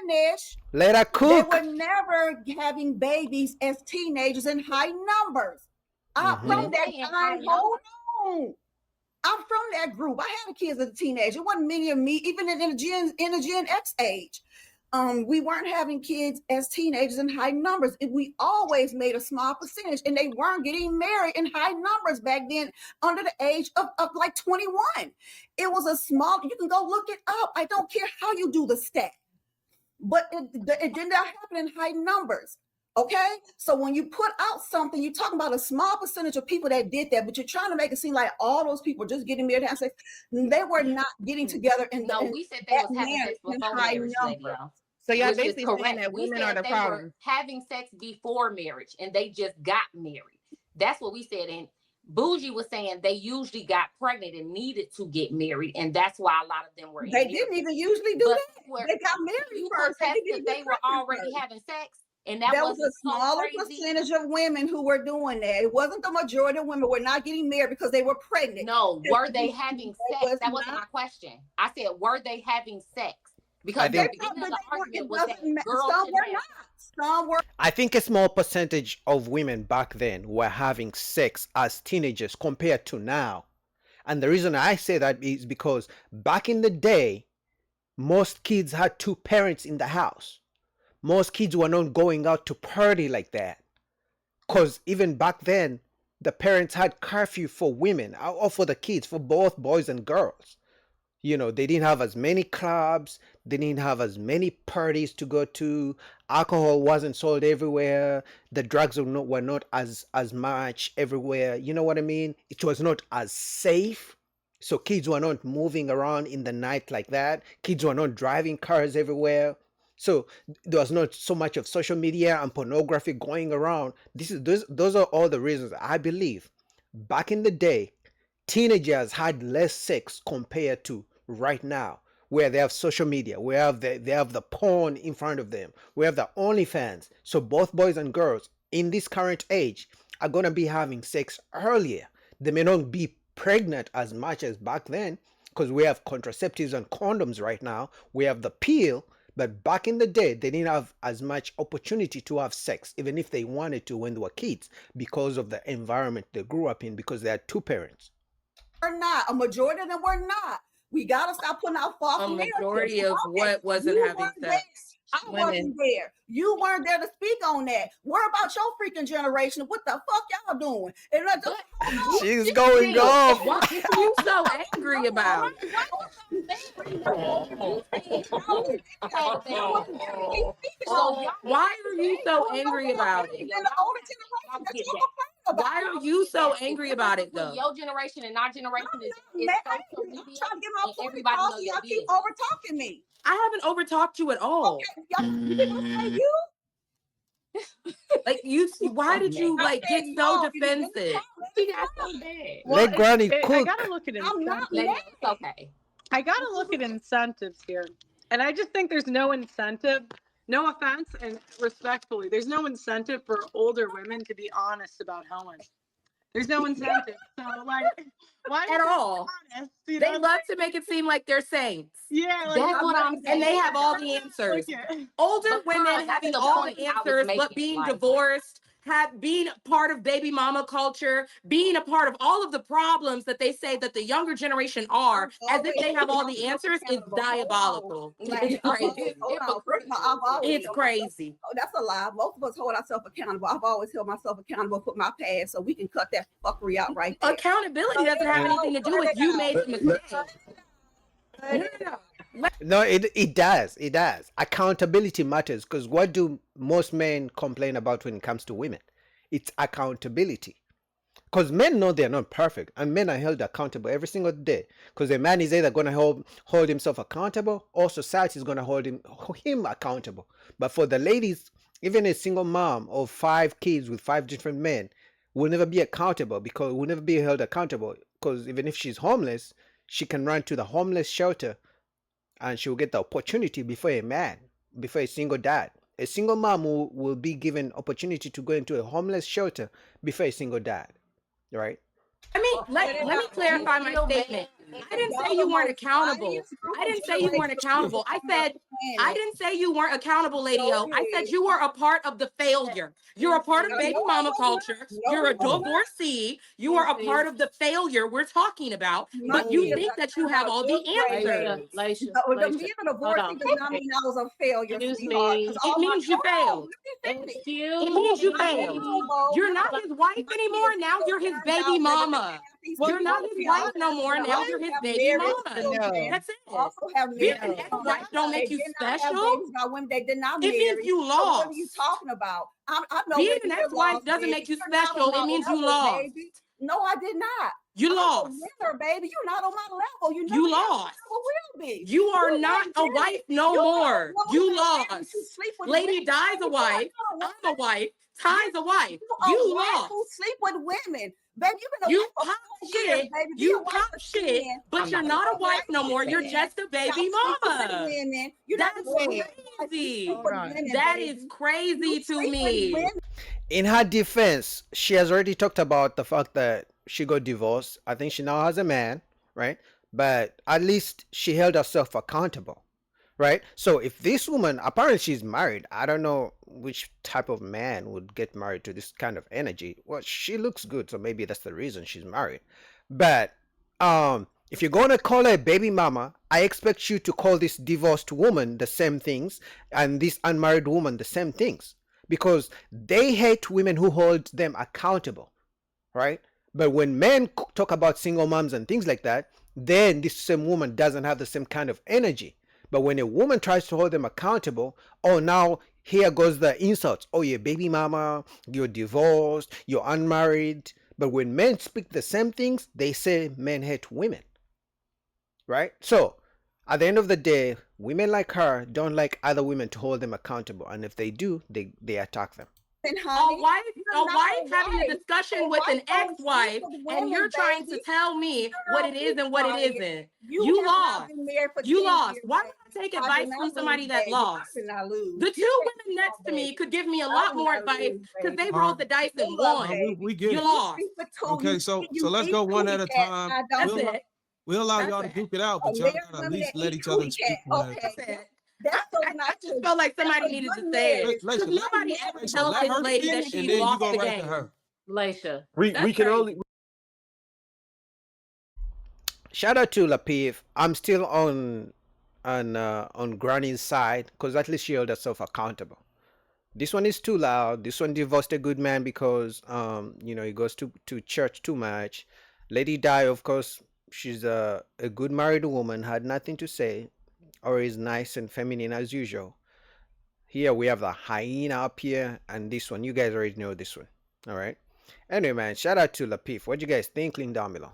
finish. Let her They were cook. never having babies as teenagers in high numbers. I'm Mhm. from that time. Hold on. I'm from that group. I had kids as a teenager. It wasn't many of me, even in the Gen X age. We weren't having kids as teenagers in high numbers. We always made a small percentage, and they weren't getting married in high numbers back then under the age of like 21. It was a small, you can go look it up. I don't care how you do the stat, but it did not happen in high numbers. Okay, so when you put out something, you're talking about a small percentage of people that did that, but you're trying to make it seem like all those people just getting married and having sex. They were not getting together in No, we said they was having sex before marriage, lady. So y'all Which is basically saying correct. that We women are said the they problem. were having sex before marriage and they just got married. That's what we said. And Bougie was saying they usually got pregnant and needed to get married, and that's why a lot of them were. They didn't even usually do that. They got married You first. They were already having sex, and that was a smaller percentage of women who were doing that. It wasn't the majority of women were not getting married because they were pregnant. No, were they having sex? That wasn't my question. I said, were they having sex? Because the beginning of the argument was that girls some were not. Some were. I think a small percentage of women back then were having sex as teenagers compared to now. And the reason I say that is because back in the day, most kids had two parents in the house. Most kids were not going out to party like that. Because even back then, the parents had curfew for women or for the kids, for both boys and girls. You know, they didn't have as many clubs. They didn't have as many parties to go to. Alcohol wasn't sold everywhere. The drugs were not as much everywhere. You know what I mean? It was not as safe. So kids were not moving around in the night like that. Kids were not driving cars everywhere. So there was not so much of social media and pornography going around. Those are all the reasons I believe back in the day, teenagers had less sex compared to right now, where they have social media, where they have the porn in front of them, we have the OnlyFans. So both boys and girls in this current age are gonna be having sex earlier. They may not be pregnant as much as back then because we have contraceptives and condoms right now. We have the pill. But back in the day, they didn't have as much opportunity to have sex, even if they wanted to when they were kids, because of the environment they grew up in, because they had two parents. Or not. A majority of them were not. We got to stop putting out false narratives. A majority of what wasn't having sex. I wasn't there. You weren't there to speak on that. What about your freaking generation? What the fuck y'all doing? And she's going off. What are you so angry about? Why are you so angry about it? Why are you so angry about it, though? Your generation and our generation is social media. I'm trying to get my point across. Y'all keep over talking me. I haven't over talked you at all. Okay, like you, why did you like get so defensive? She got so bad. Let Granny cook. I gotta look at I'm not okay. I gotta look at incentives here, and I just think there's no incentive. No offense, and respectfully, there's no incentive for older women to be honest about hoeing. There's no incentive. So, like, why at all? Honest, they love to make it seem like they're saints. Yeah, like, that's what I'm saying. And they have all the answers. Older women having all the answers, but being divorced, being part of baby mama culture, being a part of all of the problems that they say that the younger generation are, as if they have all the answers, is diabolical. It's crazy. It's crazy. Oh, that's a lie. Most of us hold ourselves accountable. I've always held myself accountable for my past, so we can cut that fuckery out right there. Accountability doesn't have anything to do with you made the mistake. No, it does. It does. Accountability matters, because what do most men complain about when it comes to women? It's accountability. Because men know they're not perfect, and men are held accountable every single day. Because a man is either going to hold himself accountable, or society is going to hold him accountable. But for the ladies, even a single mom of 5 kids with 5 different men will never be accountable, because will never be held accountable. Because even if she's homeless, she can run to the homeless shelter and she will get the opportunity before a single dad. A single mom will be given opportunity to go into a homeless shelter before a single dad, right? I mean, let me clarify my statement. I didn't say you weren't accountable. I didn't say you weren't accountable. I didn't say you weren't accountable, Lady O. I said you were a part of the failure. You're a part of baby mama culture. You're a divorcee. You are a part of the failure we're talking about. But you think that you have all the answers. Being a divorcee does not mean I was a failure. Excuse sweetheart, me. 'cause It all my means you failed. Excuse It means you failed. You're not his wife anymore. Now you're his baby mama. You're not his wife no more. Now you're his baby mama. That's it. Also have Being married an ex-wife don't make you They did not have special. babies by women they did not It marry. means you So what are lost. you talking about? I know Being what an you ex-wife lost, doesn't baby. make you You're not special. on It my means you level, lost. baby. No, I did not. You I'm lost. a winner, baby. You're not on my level. You know You that. lost. Never will be. You are You're not a married. wife no You more. no, You you're married. lost. You sleep with Lady women. Di's a You are wife. not I'm a wife. Ty's a wife. a You wife lost. who sleep with women. Baby, you've been a You wife for pop 4 years, shit. baby. Be You a wife pop for shit, 10. but you're not a wife no more. You're just a baby mama. Women. You're That's not a wife. crazy. You sleep with women, That baby. is crazy You to sleep with me. women. In her defense, she has already talked about the fact that she got divorced. I think she now has a man, right? But at least she held herself accountable, right? So if this woman, apparently she's married, I don't know which type of man would get married to this kind of energy. Well, she looks good, so maybe that's the reason she's married. But if you're gonna call her a baby mama, I expect you to call this divorced woman the same things and this unmarried woman the same things, because they hate women who hold them accountable, right? But when men talk about single moms and things like that, then this same woman doesn't have the same kind of energy. But when a woman tries to hold them accountable, oh, now here goes the insults. Oh, you're baby mama, you're divorced, you're unmarried. But when men speak the same things, they say men hate women, right? So at the end of the day, women like her don't like other women to hold them accountable. And if they do, they attack them. A Honey, wife you're not a having a wife. discussion A with an wife don't ex-wife, sleep with and women, you're trying to baby. tell me what it is and what it isn't. You You have not lost. been married for You 10 lost. years, Why baby. would I take I advice did from not somebody lose, that baby. lost? I did not lose. The You two can't women next to me baby. could give me a I lot did more not advice lose, because baby. they rolled the dice and Good luck, won. baby. we get You it. lost. Speak for two. Okay, You- so you let's eat go one cootie at a cat. time. I don't That's We'll, it. we'll allow That's y'all to it. duke it out, but y'all Married gotta at women least that let eat each other cootie speak cat. one at a time. Okay. That's it. That's so I not just felt like somebody a needed good to say it. marriage. Laisha, Because nobody ever Laisha, tells let this her lady that speak, she and then you lost go the right to game. her. Laisha. We That's can crazy. only Shout out to Lapiv. I'm still on Granny's side because at least she held herself accountable. This one is too loud. This one divorced a good man because he goes to church too much. Lady Di, of course, she's a good married woman, had nothing to say, or is nice and feminine as usual. Here we have the hyena up here, and this one, you guys already know this one. All right. Anyway, man, shout out to Lapiv. What do you guys think? Link down below.